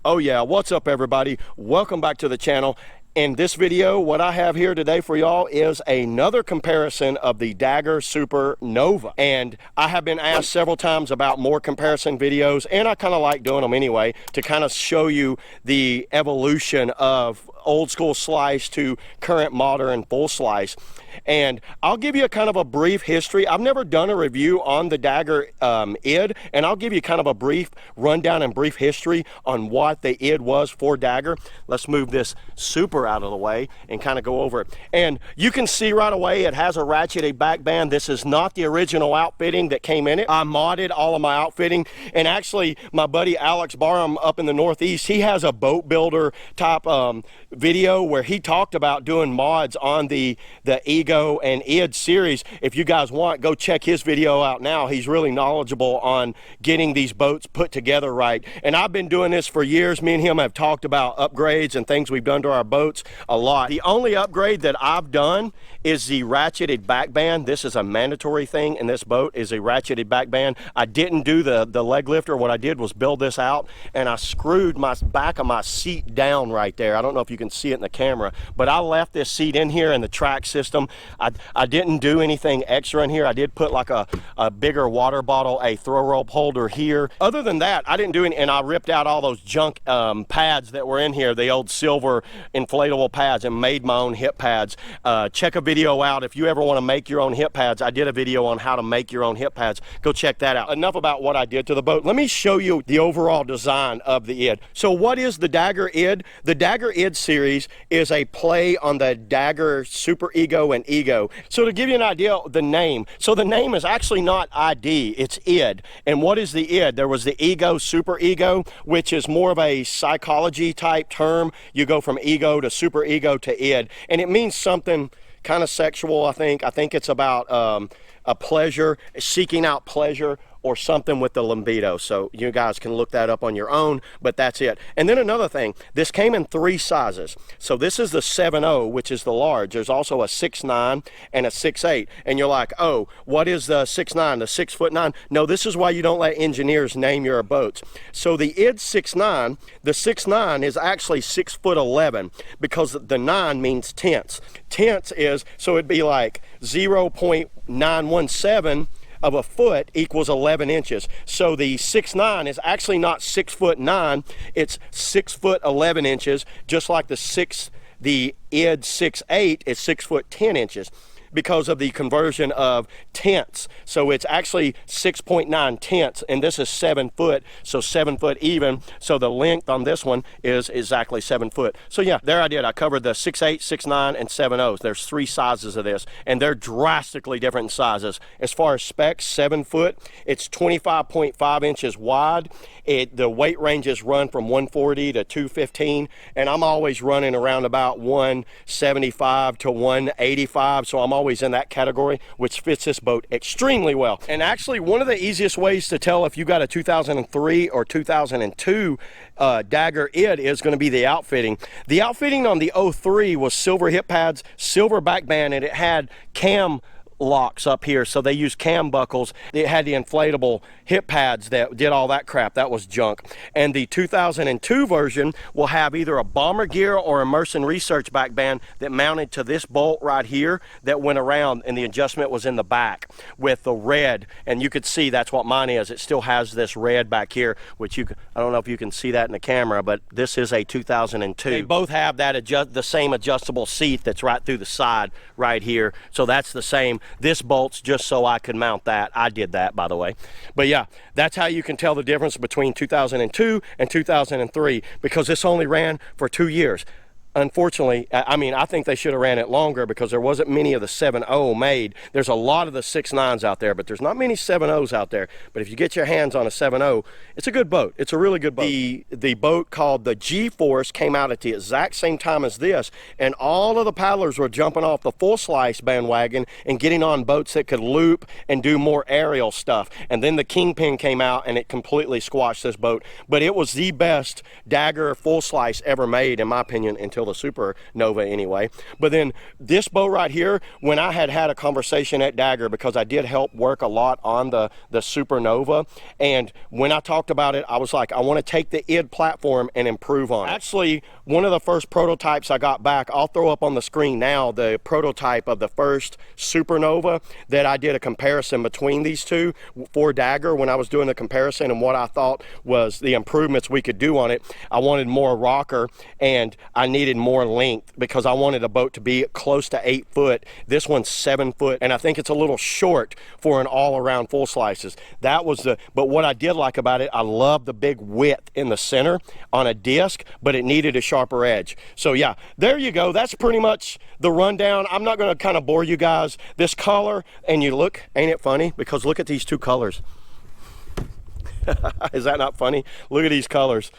Oh yeah, what's up everybody? Welcome back to the channel. In this video, what I have here today for y'all is another comparison of the Dagger SuperNova. And I have been asked several times about more comparison videos, and I kind of like doing them anyway, to kind of show you the evolution of old school slice to current modern full slice. And I'll give you a kind of a brief history. I've never done a review on the Dagger ID, and I'll give you kind of a brief rundown and brief history on what the ID was for Dagger. Let's move this Super out of the way and kind of go over it. And you can see right away it has a ratcheted backband. This is not the original outfitting that came in it. I modded all of my outfitting, and actually my buddy Alex Barham up in the Northeast, he has a boat builder type video where he talked about doing mods on the Ego and ID series. If you guys want, go check his video out now. He's really knowledgeable on getting these boats put together right. And I've been doing this for years. Me and him have talked about upgrades and things we've done to our boats a lot. The only upgrade that I've done is the ratcheted backband. This is a mandatory thing in this boat, is a ratcheted backband. I didn't do the leg lifter. What I did was build this out, and I screwed my back of my seat down right there. I don't know if you can see it in the camera, but I left this seat in here in the track system. I didn't do anything extra in here. I did put like a bigger water bottle, a throw rope holder here. Other than that, I didn't do any, and I ripped out all those junk pads that were in here, the old silver inflatable pads, and made my own hip pads. Check a video out if you ever want to make your own hip pads. I did a video on how to make your own hip pads. Go check that out. Enough about what I did to the boat. Let me show you the overall design of the ID. So what is the Dagger ID? The Dagger ID series is a play on the Dagger Super Ego and Ego. So to give you an idea, the name. So the name is actually not ID, it's ID. And what is the ID? There was the Ego, Super Ego, which is more of a psychology type term. You go from ego to super ego to ID. And it means something kind of sexual, I think. I think it's about a pleasure, seeking out pleasure, or something with the libido. So you guys can look that up on your own, but that's it. And then another thing, this came in 3 sizes. So this is the 7.0, which is the large. There's also a 6.9 and a 6.8. And you're like, oh, what is the 6.9, the 6'9"? No, this is why you don't let engineers name your boats. So the ID 6.9, the 6.9 is actually 6'11", because the 9 means tenths. Tenths is, so it'd be like 0.917 of a foot equals 11 inches. So the 6.9 is actually not 6'9", it's 6'11", just like the ID 6.8 is 6'10", because of the conversion of tenths. So it's actually 6.9 tenths, and this is 7 foot, so 7 foot even. So the length on this one is exactly 7 foot. So yeah, there I did. I covered the 6.8, 6.9, and 7.0s. There's 3 sizes of this, and they're drastically different in sizes. As far as specs, 7 foot, it's 25.5 inches wide. The weight ranges run from 140 to 215, and I'm always running around about 175 to 185, so I'm always in that category, which fits this boat extremely well. And actually, one of the easiest ways to tell if you got a 2003 or 2002 Dagger ID is going to be the outfitting. The outfitting on the 03 was silver hip pads, silver backband, and it had cam locks up here, so they used cam buckles. It had the inflatable hip pads that did all that crap. That was junk. And the 2002 version will have either a bomber gear or immersion research backband that mounted to this bolt right here that went around, and the adjustment was in the back with the red, and you could see that's what mine is. It still has this red back here, which I don't know if you can see that in the camera, but this is a 2002. They both have that the same adjustable seat that's right through the side right here, so that's the same. This bolt's just so I could mount that. I did that, by the way. But yeah, that's how you can tell the difference between 2002 and 2003, because this only ran for 2 years. Unfortunately, I mean, I think they should have ran it longer, because there wasn't many of the 7.0 made. There's a lot of the 6.9s out there, but there's not many 7.0s out there. But if you get your hands on a 7.0, it's a good boat. It's a really good boat. The boat called the G-Force came out at the exact same time as this, and all of the paddlers were jumping off the full slice bandwagon and getting on boats that could loop and do more aerial stuff. And then the Kingpin came out, and it completely squashed this boat. But it was the best Dagger full slice ever made, in my opinion, until until the SuperNova anyway. But then this boat right here, when I had a conversation at Dagger, because I did help work a lot on the SuperNova, and when I talked about it, I was like, I want to take the ID platform and improve on it. Actually, one of the first prototypes I got back, I'll throw up on the screen now the prototype of the first SuperNova that I did a comparison between these two for Dagger when I was doing the comparison and what I thought was the improvements we could do on it. I wanted more rocker and I needed more length because I wanted a boat to be close to 8 foot. This one's 7 foot, and I think it's a little short for an all-around full slices. That was but what I did like about it, I love the big width in the center on a disc, but it needed a sharper edge. So yeah, there you go. That's pretty much the rundown. I'm not going to kind of bore you guys. This color, and you look, ain't it funny? Because look at these two colors. Is that not funny? Look at these colors.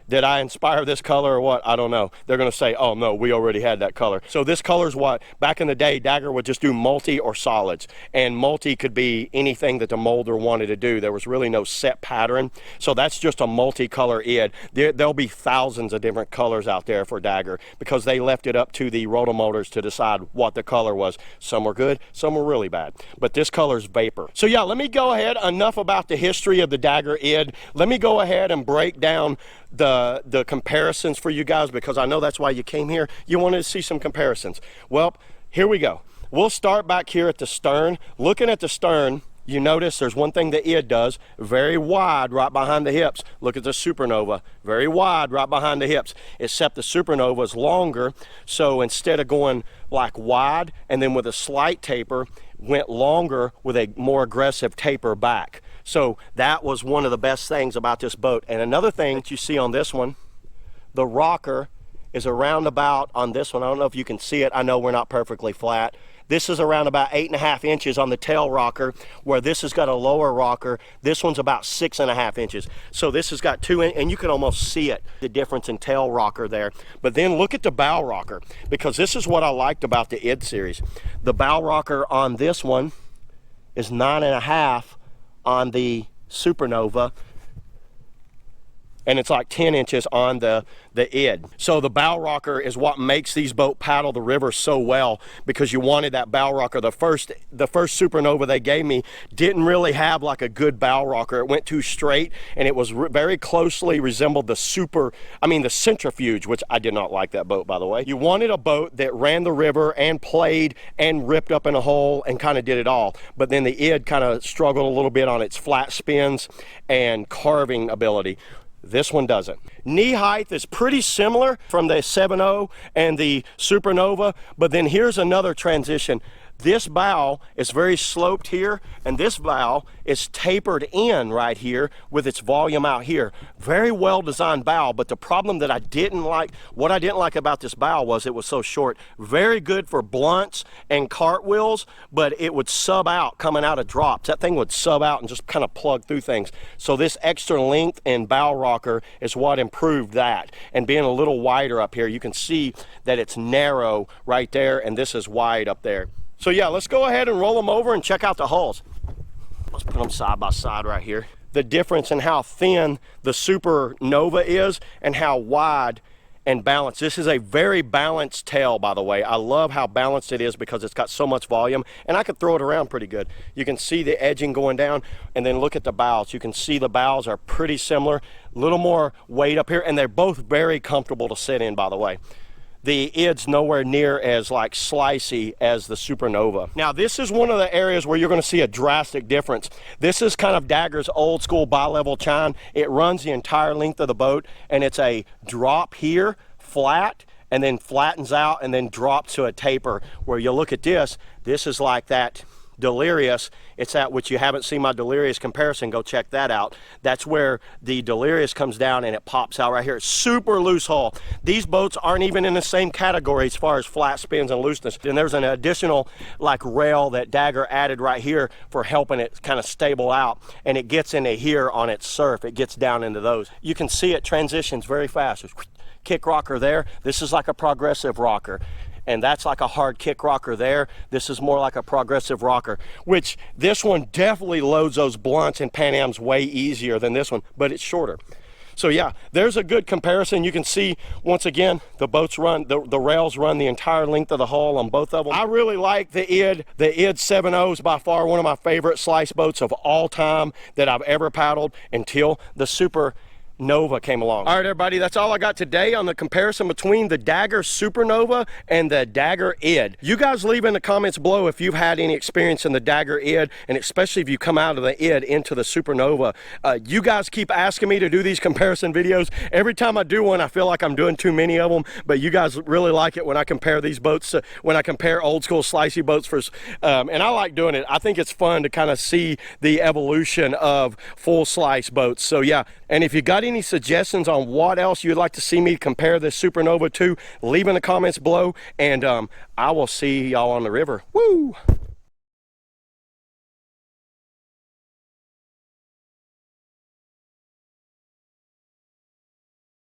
Did I inspire this color or what? I don't know. They're going to say, oh no, we already had that color. So this color is what, back in the day, Dagger would just do multi or solids. And multi could be anything that the molder wanted to do. There was really no set pattern. So that's just a multicolor ID. There'll be thousands of different colors out there for Dagger because they left it up to the rotomotors to decide what the color was. Some were good, some were really bad. But this color's vapor. So yeah, let me go ahead, enough about the history of the Dagger ID. Let me go ahead and break down the comparisons for you guys, because I know that's why you came here. You wanted to see some comparisons. Well, here we go. We'll start back here at the stern. Looking at the stern, you notice there's one thing the ID does, very wide right behind the hips. Look at the SuperNova, very wide right behind the hips, except the SuperNova is longer, so instead of going like wide and then with a slight taper, went longer with a more aggressive taper back. So that was one of the best things about this boat. And another thing that you see on this one, the rocker is around about on this one. I don't know if you can see it. I know we're not perfectly flat. This is around about 8.5 inches on the tail rocker, where this has got a lower rocker. This one's about 6.5 inches. So this has got 2 and you can almost see it, the difference in tail rocker there. But then look at the bow rocker, because this is what I liked about the ID series. The bow rocker on this one is 9.5 on the SuperNova, and it's like 10 inches on the ID. So the bow rocker is what makes these boats paddle the river so well, because you wanted that bow rocker. The first SuperNova they gave me didn't really have like a good bow rocker. It went too straight, and it was very closely resembled the Centrifuge, which I did not like that boat, by the way. You wanted a boat that ran the river and played and ripped up in a hole and kind of did it all. But then the ID kind of struggled a little bit on its flat spins and carving ability. This one doesn't. Knee height is pretty similar from the 7.0 and the SuperNova, but then here's another transition. This bow is very sloped here, and this bow is tapered in right here with its volume out here. Very well designed bow, but the problem that what I didn't like about this bow was it was so short. Very good for blunts and cartwheels, but it would sub out coming out of drops. That thing would sub out and just kind of plug through things. So this extra length in bow rocker is what improved that. And being a little wider up here, you can see that it's narrow right there, and this is wide up there. So yeah, let's go ahead and roll them over and check out the hulls. Let's put them side by side right here. The difference in how thin the SuperNova is and how wide and balanced. This is a very balanced tail, by the way. I love how balanced it is because it's got so much volume, and I could throw it around pretty good. You can see the edging going down, and then look at the bows. You can see the bows are pretty similar, a little more weight up here, and they're both very comfortable to sit in, by the way. The ID's nowhere near as like slicey as the SuperNova. Now this is one of the areas where you're going to see a drastic difference. This is kind of Dagger's old school bi-level chine. It runs the entire length of the boat, and it's a drop here, flat, and then flattens out and then drops to a taper. Where you look at this is like that Delirious. It's that which you haven't seen my Delirious comparison, go check that out. That's where the Delirious comes down and it pops out right here. It's super loose hull. These boats aren't even in the same category as far as flat spins and looseness. And there's an additional like rail that Dagger added right here for helping it kind of stable out, and it gets into here on its surf. It gets down into those. You can see it transitions very fast. Kick rocker there. This is like a progressive rocker. And that's like a hard kick rocker there. This is more like a progressive rocker, which this one definitely loads those blunts and Pan Ams way easier than this one, but it's shorter. So yeah, there's a good comparison. You can see, once again, the boats run, the rails run the entire length of the hull on both of them. I really like the ID. The ID 7.0 is by far one of my favorite slice boats of all time that I've ever paddled until the SuperNova came along. All right, everybody, that's all I got today on the comparison between the Dagger SuperNova and the Dagger ID. You guys leave in the comments below if you've had any experience in the Dagger ID, and especially if you come out of the ID into the SuperNova. You guys keep asking me to do these comparison videos. Every time I do one, I feel like I'm doing too many of them, but you guys really like it when I compare these boats, when I compare old school slicey boats for, and I like doing it. I think it's fun to kind of see the evolution of full slice boats. So yeah, and if you got any suggestions on what else you'd like to see me compare this SuperNova to, leave in the comments below, and I will see y'all on the river. Woo!